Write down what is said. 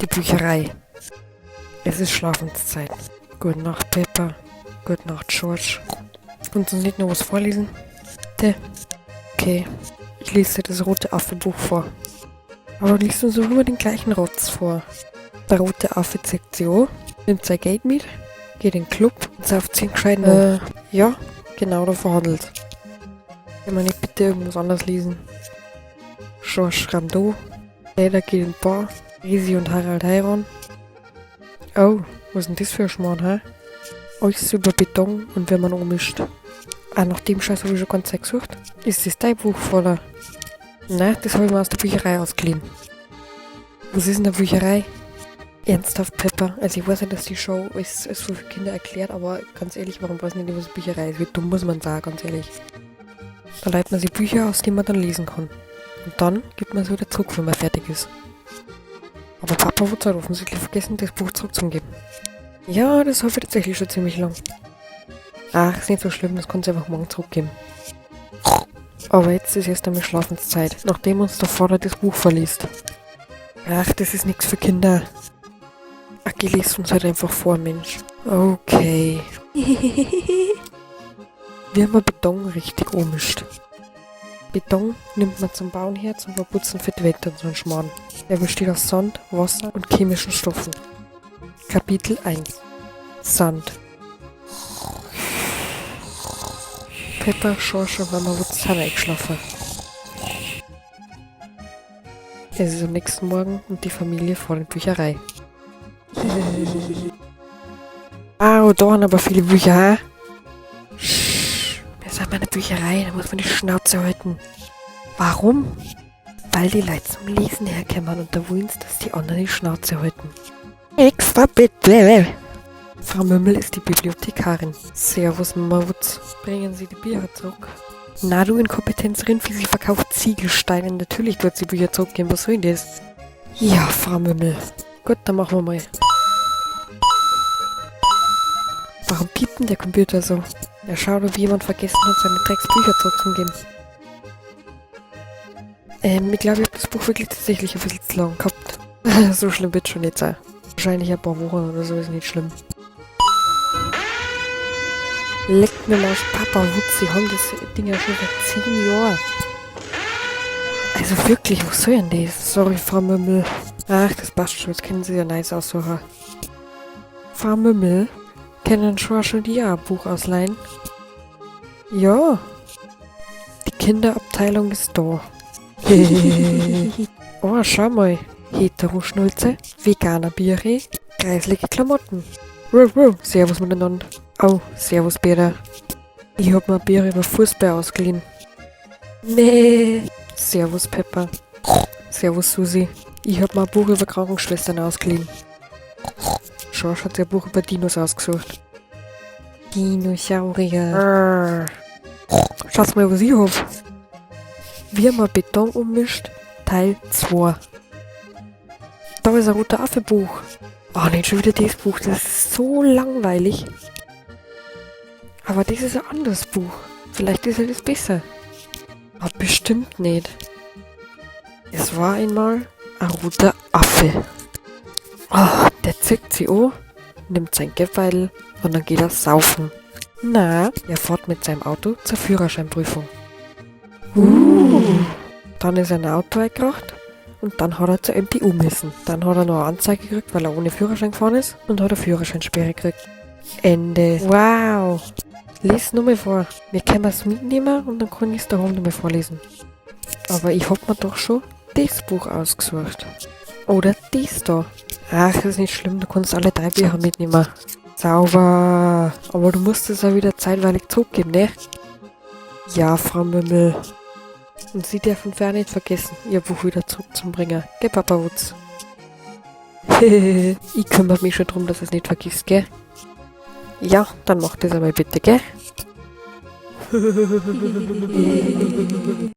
Die Bücherei. Es ist Schlafenszeit. Gute Nacht, Pepper. Gute Nacht, George. Kannst du uns nicht noch was vorlesen? Okay. Ich lese dir das rote Affe-Buch vor. Aber du liest uns auch immer den gleichen Rotz vor. Der rote Affe zeigt sich an, nimmt sein Geld mit, geht in den Club und sauft 10 gescheiten. Ja, genau, da verhandelt. Kann man nicht bitte irgendwas anderes lesen? George Rondeau. Jeder geht in die Bar. Risi und Harald heiraten. Oh, was ist denn das für ein Schmarrn, hä? Alles über Beton und wenn man ummischt. Ah, nach dem Scheiß habe ich schon ganz Zeit gesucht. Ist das dein Buch voller? Nein, das habe ich mir aus der Bücherei ausgeliehen. Was ist in der Bücherei? Ernsthaft, Pepper. Also ich weiß ja, dass die Show ist für Kinder erklärt, aber ganz ehrlich, warum weiß ich nicht, was Bücherei ist? Wie dumm muss man sagen, ganz ehrlich. Da leiht man sich Bücher aus, die man dann lesen kann. Und dann gibt man es wieder zurück, wenn man fertig ist. Aber Papa hat halt offensichtlich vergessen, das Buch zurückzugeben. Ja, das habe ich tatsächlich schon ziemlich lang. Ach, ist nicht so schlimm, das kannst du einfach morgen zurückgeben. Aber jetzt ist erst einmal Schlafenszeit, nachdem uns der Vater das Buch verliest. Ach, das ist nichts für Kinder. Ach, ich lese uns halt einfach vor, Mensch. Okay. Wie haben wir Beton richtig ummischt. Beton nimmt man zum Bauen her, zum Verputzen für die Wände und so einen Schmarrn. Er besteht aus Sand, Wasser und chemischen Stoffen. Kapitel 1. Sand. Pepper, George und Mama Wutz sind eingeschlafen. Es ist am nächsten Morgen und die Familie vor der Bücherei. Au, da haben aber viele Bücher, hä? Wir sind in einer Bücherei, da muss man die Schnauze halten. Warum? Weil die Leute zum Lesen herkommen und da wollen sie, dass die anderen die Schnauze halten. Extra bitte! Frau Mümmel ist die Bibliothekarin. Servus, Mama Wutz. Bringen Sie die Bücher zurück. Na, du Inkompetenzerin, wie sie verkauft Ziegelsteine. Natürlich wird sie Bücher zurückgeben. Was soll denn das? Ja, Frau Mümmel. Gut, dann machen wir mal. Warum piept denn der Computer so? Er schaut, ob jemand vergessen hat, seine Drecksbücher zurückzugeben. Ich glaube, ich habe das Buch wirklich tatsächlich ein bisschen zu lang gehabt. So schlimm wird schon nicht sein. Wahrscheinlich ein paar Wochen oder so ist nicht schlimm. Leckt mir mal Papa Wutz, sie haben das Ding ja schon seit 10 Jahren. Also wirklich, was soll denn das? Sorry, Frau Mümmel. Ach, das passt schon, das kennen Sie ja nice aussuchen. Frau Mümmel, können schon die ein Buch ausleihen? Ja. Die Kinderabteilung ist da. Oh, schau mal. Hetero-Schnulze, veganer Biere, kreislige Klamotten. Servus miteinander. Oh, servus Peter. Ich hab mir Bier über Fußball ausgeliehen. Nee. Servus Pepper. Servus Susi. Ich hab mir ein Buch über Krankenschwestern ausgeliehen. George hat sich ein Buch über Dinos ausgesucht. Dinosaurier. Schaut mal, was ich hab. Wie man Beton ummischt, Teil 2. Da ist ein roter Affe-Buch. Oh, nicht schon wieder das Buch, das ist so langweilig. Aber das ist ein anderes Buch. Vielleicht ist das besser. Aber bestimmt nicht. Es war einmal ein roter Affe. Oh, der zückt sie an, nimmt sein Geldbeutel und dann geht er saufen. Na, er fährt mit seinem Auto zur Führerscheinprüfung. Dann ist er in ein Auto eingebracht und dann hat er zur MPU müssen. Dann hat er noch eine Anzeige gekriegt, weil er ohne Führerschein gefahren ist und hat eine Führerscheinsperre gekriegt. Ende. Wow. Lies nur mal vor. Wir können es mitnehmen und dann kann ich es daheim nochmal vorlesen. Aber ich hab mir doch schon das Buch ausgesucht. Oder das da. Ach, das ist nicht schlimm, du kannst alle 3 Bücher mitnehmen. Sauber. Aber du musst es ja wieder zeitweilig zurückgeben, ne? Ja, Frau Mümmel. Und Sie dürfen fern nicht vergessen, Ihr Buch wieder zurückzubringen. Gell, Papa Wutz? Ich kümmere mich schon drum, dass es nicht vergisst, gell? Ja, dann mach das einmal bitte, gell?